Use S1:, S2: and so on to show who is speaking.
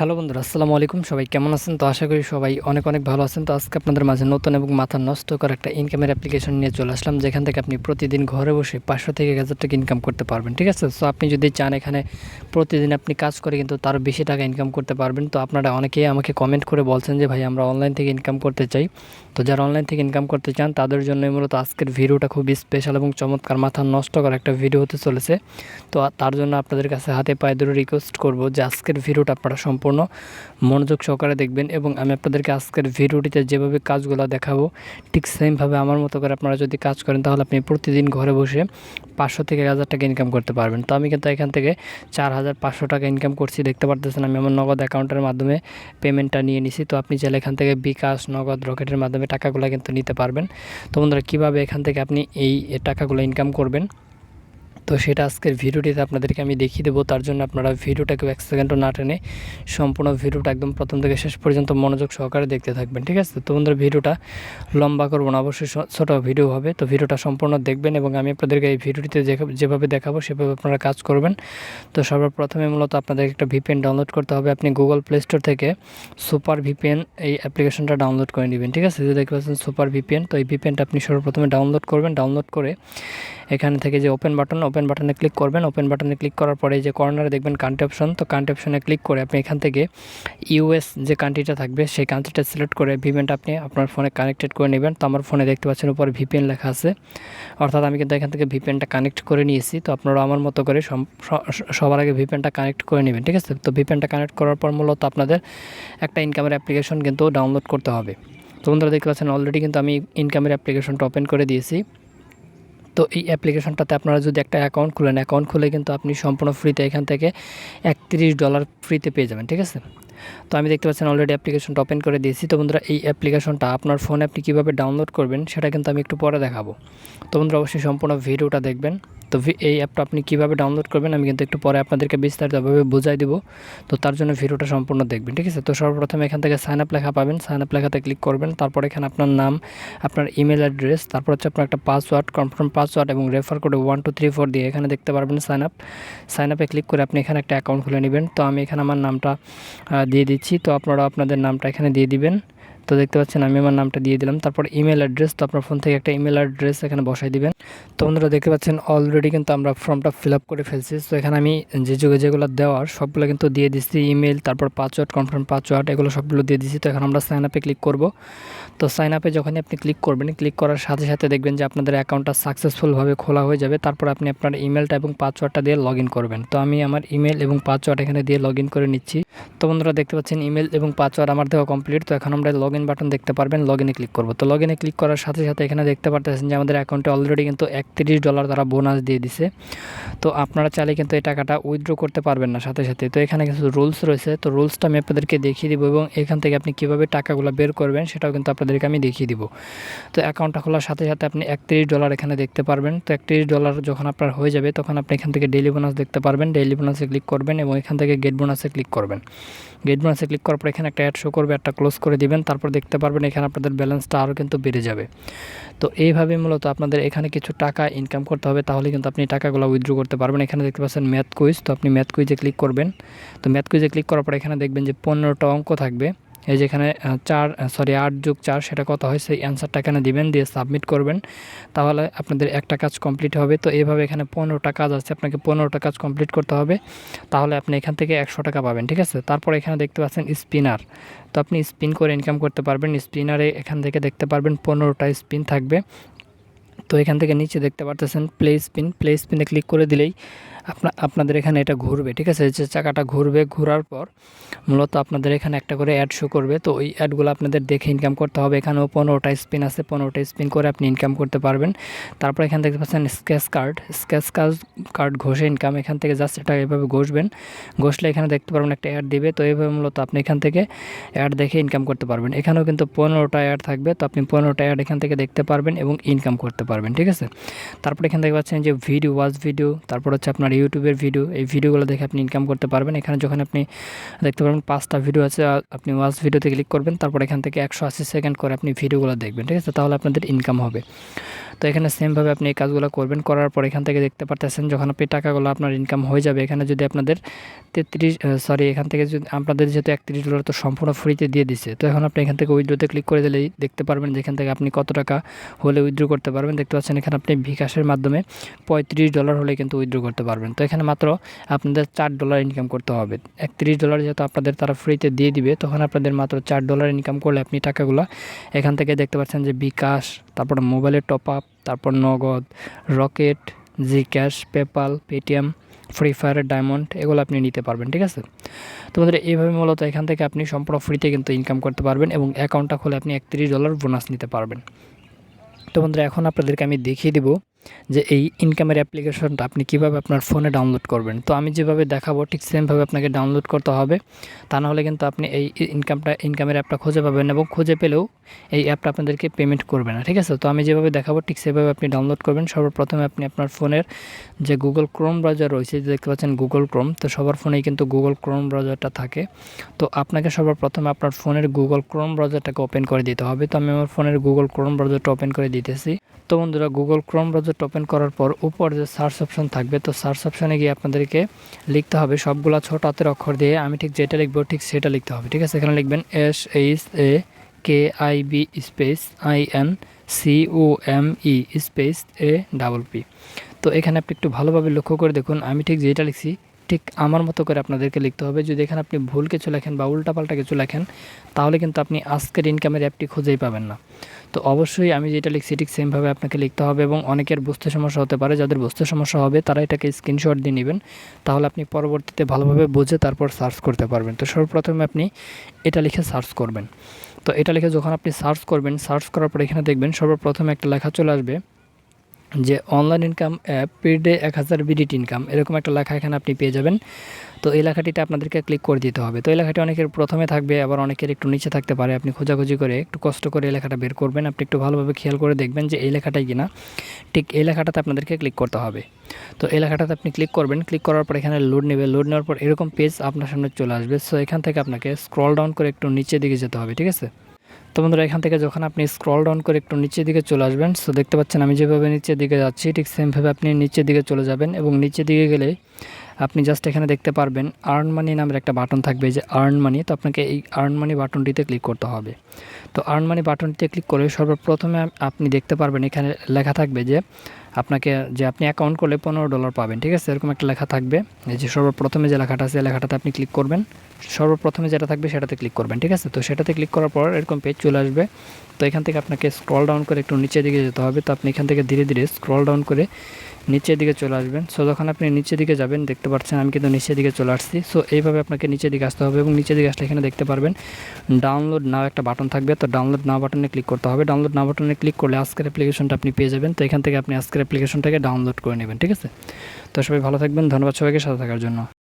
S1: Hello বন্ধুরা, আসসালামু আলাইকুম। সবাই কেমন আছেন? তো আশা করি সবাই অনেক অনেক ভালো আছেন। তো আজকে আপনাদের মাঝে নতুন এবং মাথা নষ্ট করা একটা ইনকামের অ্যাপ্লিকেশন নিয়ে চলে আসলাম, যেখান থেকে আপনি প্রতিদিন ঘরে বসে 500 থেকে 1000 টাকা ইনকাম করতে পারবেন। ঠিক আছে? সো আপনি যদি চান এখানে প্রতিদিন আপনি কাজ করে কিন্তু তার বেশি টাকা ইনকাম করতে পারবেন। তো আপনারা অনেকেই আমাকে কমেন্ট করে বলছেন যে ভাই আমরা অনলাইন থেকে ইনকাম করতে চাই। তো যারা অনলাইন থেকে ইনকাম করতে চান তাদের জন্য মূলত আজকের ভিডিওটা খুব স্পেশাল এবং চমৎকার মাথা নষ্ট করা একটা ভিডিও হতে চলেছে। তো তার জন্য আপনাদের কাছে হাতে পায়ে ধরে রিকোয়েস্ট করব যে আজকের ভিডিওটা আপনারা সম্পূর্ণ মনোযোগ সহকারে দেখবেন, এবং আমি আপনাদেরকে আজকের ভিডিওটিতে যেভাবে কাজগুলো দেখাবো ঠিক সেমভাবে আমার মতো করে আপনারা যদি কাজ করেন তাহলে আপনি প্রতিদিন ঘরে বসে 500 থেকে 1000 টাকা ইনকাম করতে পারবেন। তো আমি কিন্তু এখান থেকে 4500 টাকা ইনকাম করছি, দেখতে পারতেছেন। আমি আমার নগদ অ্যাকাউন্টের মাধ্যমে পেমেন্টটা নিয়ে নিছি। তো আপনি চাইলে এখান থেকে বিকাশ, নগদ, রকেটের মাধ্যমে টাকাগুলো কিন্তু নিতে পারবেন। তো বন্ধুরা, কীভাবে এখান থেকে আপনি এই টাকাগুলো ইনকাম করবেন তো সেটা আজকের ভিডিওটিতে আপনাদেরকে আমি দেখিয়ে দেবো। তার জন্য আপনারা ভিডিওটাকে 1 সেকেন্ডও না টেনে সম্পূর্ণ ভিডিওটা একদম প্রথম থেকে শেষ পর্যন্ত মনোযোগ সহকারে দেখতে থাকবেন। ঠিক আছে? তো বন্ধুরা, ভিডিওটা লম্বা করবো না, অবশ্যই ছোট ভিডিও হবে। তো ভিডিওটা সম্পূর্ণ দেখবেন এবং আমি আপনাদেরকে এই ভিডিওটিতে যেভাবে দেখাবো সেভাবে আপনারা কাজ করবেন। তো সর্বপ্রথমে মূলত আপনাদের একটা ভিপিএন ডাউনলোড করতে হবে। আপনি গুগল প্লে স্টোর থেকে সুপার ভিপিএন এই অ্যাপ্লিকেশনটা ডাউনলোড করে নেবেন। ঠিক আছে? যে দেখতে পাচ্ছেন সুপার ভিপিএন, তো এই ভিপিএনটা আপনি সর্বপ্রথমে ডাউনলোড করবেন। ডাউনলোড করে এখানে থেকে যে ওপেন বাটনে ক্লিক করবেন। ওপেন বাটনে ক্লিক করার পরে যে কর্নারে দেখবেন কান্ট্রি অপশন, তো কান্ট্রি অপশনে ক্লিক করে আপনি এখান থেকে ইউএস যে কান্ট্রিটা থাকবে সেই কান্ট্রিটা সিলেক্ট করে ভিপিএনটা আপনি আপনার ফোনে কানেক্টেড করে নেবেন। তো আমার ফোনে দেখতে পাচ্ছেন উপরে ভিপিএন লেখা আছে, অর্থাৎ আমি কিন্তু এখান থেকে ভিপিএনটা কানেক্ট করে নিয়েছি। তো আপনারা আমার মতো করে সবার আগে ভিপিএনটা কানেক্ট করে নেবেন। ঠিক আছে? তো ভিপিএনটা কানেক্ট করার পর মূলত আপনাদের একটা ইনকামের অ্যাপ্লিকেশন কিন্তু ডাউনলোড করতে হবে। তো বন্ধুরা, দেখতে পাচ্ছেন অলরেডি কিন্তু আমি ইনকামের অ্যাপ্লিকেশনটা ওপেন করে দিয়েছি। তো এই অ্যাপ্লিকেশনটাতে আপনারা যদি একটা অ্যাকাউন্ট খুলেন, অ্যাকাউন্ট খুলে কিন্তু আপনি সম্পূর্ণ ফ্রিতে এখান থেকে $31 ফ্রিতে পেয়ে যাবেন। ঠিক আছে? তো আমি দেখতে পাচ্ছেন অলরেডি অ্যাপ্লিকেশনটা ওপেন করে দিয়েছি। তো বন্ধুরা, এই অ্যাপ্লিকেশনটা আপনার ফোনে আপনি কীভাবে ডাউনলোড করবেন সেটা কিন্তু আমি একটু পরে দেখাবো। তো বন্ধুরা, অবশ্যই সম্পূর্ণ ভিডিওটা দেখবেন। তো এই অ্যাপটা আপনি কীভাবে ডাউনলোড করবেন আমি কিন্তু একটু পরে আপনাদেরকে বিস্তারিতভাবে বুঝাই দেবো। তো তার জন্য ভিডিওটা সম্পূর্ণ দেখবেন। ঠিক আছে? তো সর্বপ্রথমে এখান থেকে সাইন আপ লেখা পাবেন, সাইন আপ লেখাতে ক্লিক করবেন। তারপর এখানে আপনার নাম, আপনার ইমেল অ্যাড্রেস, তারপর হচ্ছে আপনার একটা পাসওয়ার্ড, কনফার্ম পাসওয়ার্ড এবং রেফার কোডে 1234 দিয়ে এখানে দেখতে পারবেন সাইন আপ। সাইন আপে ক্লিক করে আপনি এখানে একটা অ্যাকাউন্ট খুলে নেবেন। তো আমি এখানে আমার নামটা দিয়ে দিচ্ছি। তো আপনারা আপনাদের নামটা এখানে দিয়ে দিবেন। তো দেখতে পাচ্ছেন আমি আমার নামটা দিয়ে দিলাম। তারপর ইমেল অ্যাড্রেস, তো আপনার ফোন থেকে একটা ইমেল অ্যাড্রেস এখানে বসাই দিবেন। তো বন্ধুরা, দেখতে পাচ্ছেন অলরেডি কিন্তু আমরা ফর্মটা ফিল আপ করে ফেলছি। তো এখানে আমি যেগুলো দেওয়ার সবগুলো কিন্তু দিয়ে দিচ্ছি, ইমেল, তারপর পাসওয়ার্ড, কনফার্ম পাসওয়ার্ড, এগুলো সবগুলো দিয়ে দিচ্ছি। তো এখন আমরা সাইন আপে ক্লিক করব। তো সাইন আপে যখনই আপনি ক্লিক করবেন, ক্লিক করার সাথে সাথে দেখবেন যে আপনাদের অ্যাকাউন্টটা সাকসেসফুলভাবে খোলা হয়ে যাবে। তারপর আপনি আপনার ইমেলটা এবং পাসওয়ার্ডটা দিয়ে লগ ইন করবেন। তো আমি আমার ইমেল এবং পাসওয়ার্ড এখানে দিয়ে লগ ইন করে নিচ্ছি। তো বন্ধুরা, দেখতে পাচ্ছেন ইমেল এবং পাসওয়ার্ড আমার দেওয়া কমপ্লিট। তো এখন আমরা লগ ইন বাটন দেখতে পারবেন, লগ ইনে ক্লিক করব। তো লগ ইনে ক্লিক করার সাথে সাথে এখানে দেখতে পারতেছেন যে আমাদের অ্যাকাউন্টে অলরেডি কিন্তু $31 তারা বোনাস দিয়ে দিছে। তো আপনারা চাইলে কিন্তু এই টাকাটা উইথড্র করতে পারবেন না সাথে সাথে। তো এখানে কিছু রুলস রয়েছে, তো রুলসটা আমি আপনাদেরকে দেখিয়ে দিব এবং এখান থেকে আপনি কীভাবে টাকাগুলো বের করবেন সেটাও কিন্তু আপনাদেরকে আমি দেখিয়ে দিব। তো অ্যাকাউন্টটা খোলার সাথে সাথে আপনি $31 এখানে দেখতে পারবেন। তো $31 যখন আপনার হয়ে যাবে তখন আপনি এখান থেকে ডেইলি বোনাস দেখতে পারবেন। ডেইলি বোনাসে ক্লিক করবেন এবং এখান থেকে গেট বোনাসে ক্লিক করবেন। গেট বোনাসে ক্লিক করার পর এখানে একটা অ্যাড শো করবে, একটা ক্লোজ করে দিবেন। তারপর দেখতে পারবেন এখানে আপনাদের ব্যালেন্সটা আরও কিন্তু বেড়ে যাবে। তো এইভাবে মূলত আপনাদের এখানে কিছু টাকা ইনকাম করতে হবে, তাহলে কিন্তু আপনি টাকাগুলো উইথড্র করতে পারবেন। এখানে দেখতে পাচ্ছেন ম্যাথ কুইজ, তো আপনি ম্যাথ কুইজে ক্লিক করবেন। তো ম্যাথ কুইজে ক্লিক করার পর এখানে দেখবেন যে 15টা অঙ্ক থাকবে। এই যেখানে 8 যোগ 4 সেটা কত হয় সেই অ্যান্সারটা এখানে দিবেন, দিয়ে সাবমিট করবেন। তাহলে আপনাদের একটা কাজ কমপ্লিট হবে। তো এইভাবে এখানে 15টা কাজ আছে, আপনাকে 15টা কাজ কমপ্লিট করতে হবে, তাহলে আপনি এখান থেকে 100 টাকা পাবেন। ঠিক আছে? তারপর এখানে দেখতে পাচ্ছেন স্পিনার, তো আপনি স্পিন করে ইনকাম করতে পারবেন। স্পিনারে এখান থেকে দেখতে পারবেন 15টা স্পিন থাকবে। তো এখান থেকে নিচে দেখতে পারতেছেন প্লে স্পিনে ক্লিক করে দিলেই আপনাদের এখানে এটা ঘুরবে। ঠিক আছে? যে চাকাটা ঘুরবে, ঘোরার পর মূলত আপনাদের এখানে একটা করে অ্যাড শো করবে। তো ওই অ্যাডগুলো আপনাদের দেখে ইনকাম করতে হবে। এখানেও 15টা স্পিন আছে, 15টা স্পিন করে আপনি ইনকাম করতে পারবেন। তারপর এখানে দেখতে পাচ্ছেন স্ক্র্যাচ কার্ড ঘষে ইনকাম। এখান থেকে জাস্ট এটা এভাবে ঘষবেন, ঘষলে এখানে দেখতে পারবেন একটা অ্যাড দিবে। তো এইভাবে মূলত আপনি এখান থেকে অ্যাড দেখে ইনকাম করতে পারবেন। এখানেও কিন্তু 15টা অ্যাড থাকবে, তো আপনি 15টা অ্যাড এখান থেকে দেখতে পারবেন এবং ইনকাম করতে পারবেন। ঠিক আছে? তারপর এখানে দেখতে পাচ্ছেন যে ওয়াচ ভিডিও, তারপর হচ্ছে আপনার ইউটিউবের ভিডিও, এই ভিডিওগুলো দেখে আপনি ইনকাম করতে পারবেন। এখানে যখন আপনি দেখতে পারবেন 5টা ভিডিও আছে, আপনি ওয়াচ ভিডিওতে ক্লিক করবেন। তারপর এখান থেকে 180 সেকেন্ড করে আপনি ভিডিওগুলো দেখবেন। ঠিক আছে? তাহলে আপনাদের ইনকাম হবে। তো এখানে সেমভাবে আপনি এই কাজগুলো করবেন। করার পর এখান থেকে দেখতে পারতেছেন যখন আপনি টাকাগুলো আপনার ইনকাম হয়ে যাবে, এখানে যদি আপনাদের এখান থেকে যদি আপনাদের যেহেতু $31 তো সম্পূর্ণ ফ্রিতে দিয়ে দিছে, তো এখন আপনি এখান থেকে উইথড্রোতে ক্লিক করে দিলেই দেখতে পারবেন যে এখান থেকে আপনি কত টাকা হলে উইথড্রো করতে পারবেন। দেখতে পাচ্ছেন এখানে আপনি বিকাশের মাধ্যমে $35 হলে কিন্তু উইথড্রো করতে পারবেন। তো এখানে মাত্র আপনাদের $4 ইনকাম করতে হবে। $31 যেহেতু আপনাদের তারা ফ্রিতে দিয়ে দিবে, তখন আপনাদের মাত্র $4 ইনকাম করলে আপনি টাকাগুলো এখান থেকে দেখতে পাচ্ছেন যে বিকাশ, তারপর মোবাইলের টপ আপ, তারপর নগদ, রকেট, জি ক্যাশ, পেপাল, পেটিএম, ফ্রি ফায়ারের ডায়মন্ড এগুলো আপনি নিতে পারবেন। ঠিক আছে, তো বন্ধুরা এইভাবে মূলত এখান থেকে আপনি সম্পূর্ণ ফ্রিতে কিন্তু ইনকাম করতে পারবেন এবং অ্যাকাউন্টটা খুলে আপনি $31 বোনাস নিতে পারবেন। তো বন্ধুরা এখন আপনাদেরকে আমি দেখিয়ে দিব যে এই ইনকামের অ্যাপ্লিকেশনটা আপনি কিভাবে আপনার ফোনে ডাউনলোড করবেন। তো আমি যেভাবে দেখাবো ঠিক সেমভাবে আপনাকে ডাউনলোড করতে হবে, তা নাহলে কিন্তু আপনি এই ইনকামের অ্যাপটা খুঁজে পাবেন এবং খুঁজে পেলেও এই অ্যাপটা আপনাদেরকে পেমেন্ট করবে না। ঠিক আছে, তো আমি যেভাবে দেখাবো ঠিক সেভাবে আপনি ডাউনলোড করবেন। সর্বপ্রথমে আপনি আপনার ফোনের যে গুগল ক্রোম ব্রাউজার রয়েছে, দেখতে পাচ্ছেন গুগল ক্রোম, তো সবার ফোনেই কিন্তু গুগল ক্রোম ব্রাউজারটা থাকে। তো আপনাকে সর্বপ্রথমে আপনার ফোনের গুগল ক্রোম ব্রাউজারটাকে ওপেন করে দিতে হবে। তো আমি আমার ফোনের গুগল ক্রোম ব্রাউজারটা ওপেন করে দিতেছি। তো বন্ধুরা গুগল ক্রোম ব্রাউজারটা ওপেন করার পর উপর যে সার্চ অপশন থাকবে, তো সার্চ অপশনে গিয়ে আপনাদেরকে লিখতে হবে সবগুলা ছোট হাতের অক্ষর দিয়ে আমি ঠিক যেটা লিখবো ঠিক সেটা লিখতে হবে। ঠিক আছে, এখানে লিখবেন SHAKIB space INCOME space APP। তো এখানে আপনি একটু ভালোভাবে লক্ষ্য করে দেখুন, আমি ঠিক যেটা লিখছি ঠিক আমার মতো করে আপনাদেরকে লিখতে হবে। যদি এখানে আপনি ভুল কিছু লেখেন বা উল্টাপাল্টা কিছু লেখেন, তাহলে কিন্তু আপনি আজকের ইনকামের অ্যাপটি খুঁজেই পাবেন না। তো অবশ্যই আমি যেটা লিখছি ঠিক সেমভাবে আপনাকে লিখতে হবে এবং অনেকের বুঝতে সমস্যা হতে পারে, যাদের বুঝতে সমস্যা হবে তারা এটাকে স্ক্রিনশট দিয়ে নেবেন, তাহলে আপনি পরবর্তীতে ভালোভাবে বুঝে তারপর সার্চ করতে পারবেন। তো সর্বপ্রথমে আপনি এটা লিখে সার্চ করবেন। তো এটা লিখে যখন আপনি সার্চ করবেন, সার্চ করার পর এখানে দেখবেন সর্বপ্রথমে একটা লেখা চলে আসবে যে অনলাইন ইনকাম অ্যাপ পের ডে 1000 বিডিটি ইনকাম, এরকম একটা লেখা এখানে আপনি পেয়ে যাবেন। তো এই লেখাটিতে আপনাদেরকে ক্লিক করে দিতে হবে। তো এই লেখাটি অনেকের প্রথমে থাকবে, আবার অনেকের একটু নিচে থাকতে পারে। আপনি খোঁজাখুঁজি করে একটু কষ্ট করে এই লেখাটা বের করবেন। আপনি একটু ভালোভাবে খেয়াল করে দেখবেন যে এই লেখাটাই কিনা। ঠিক এই লেখাটাতে আপনাদেরকে ক্লিক করতে হবে। তো এই লেখাটাতে আপনি ক্লিক করবেন। ক্লিক করার পর এখানে লোড নেবে, লোড নেওয়ার পর এরকম পেজ আপনার সামনে চলে আসবে। সো এখান থেকে আপনাকে স্ক্রল ডাউন করে একটু নিচের দিকে যেতে হবে। ঠিক আছে, তো বন্ধুরা এখান থেকে যখন আপনি স্ক্রল ডাউন করে একটু নিচের দিকে চলে আসবেন, সো দেখতে পাচ্ছেন আমি যেভাবে নিচের দিকে যাচ্ছি ঠিক সেমভাবে আপনি নিচের দিকে চলে যাবেন এবং নিচের দিকে গেলে আপনি জাস্ট এখানে দেখতে পারবেন আর্ন মানি নামের একটা বাটন থাকবে, যে আর্ন মানি। তো আপনাকে এই আর্ন মানি বাটনটিতে ক্লিক করতে হবে। তো আর্ন মানি বাটনটিতে ক্লিক করে সর্বপ্রথমে আপনি দেখতে পারবেন এখানে লেখা থাকবে যে আপনি অ্যাকাউন্ট করলে $15 পাবেন। ঠিক আছে, এরকম একটা লেখা থাকবে। এই যে সর্বপ্রথমে যে লেখাটা আছে লেখাটাতে আপনি ক্লিক করবেন, সর্বপ্রথমে যেটা থাকবে সেটাতে ক্লিক করবেন। ঠিক আছে, তো সেটাতে ক্লিক করার পর এরকম পেজ চলে আসবে। তো এখান থেকে আপনাকে স্ক্রল ডাউন করে একটু নিচের দিকে যেতে হবে। তো আপনি এখান থেকে ধীরে ধীরে স্ক্রল ডাউন করে নিচের দিকে চলে আসবেন। সো যখন আপনি নিচের দিকে যাবেন দেখতে পাচ্ছেন আমি কিন্তু নিচের দিকে চলে আসছি। সো এইভাবে আপনাকে নিচের দিকে আসতে হবে এবং নিচের দিকে আসলে এখানে দেখতে পারবেন ডাউনলোড নাও একটা বাটন থাকবে। তো ডাউনলোড নাও বাটনে ক্লিক করতে হবে। ডাউনলোড নাও বাটনে ক্লিক করলে আজকের অ্যাপ্লিকেশনটা আপনি পেয়ে যাবেন। তো এখান থেকে আপনি আজকের অ্যাপ্লিকেশনটাকে ডাউনলোড করে নেবেন। ঠিক আছে, তো সবাই ভালো থাকবেন। ধন্যবাদ সবাইকে সাথে থাকার জন্য।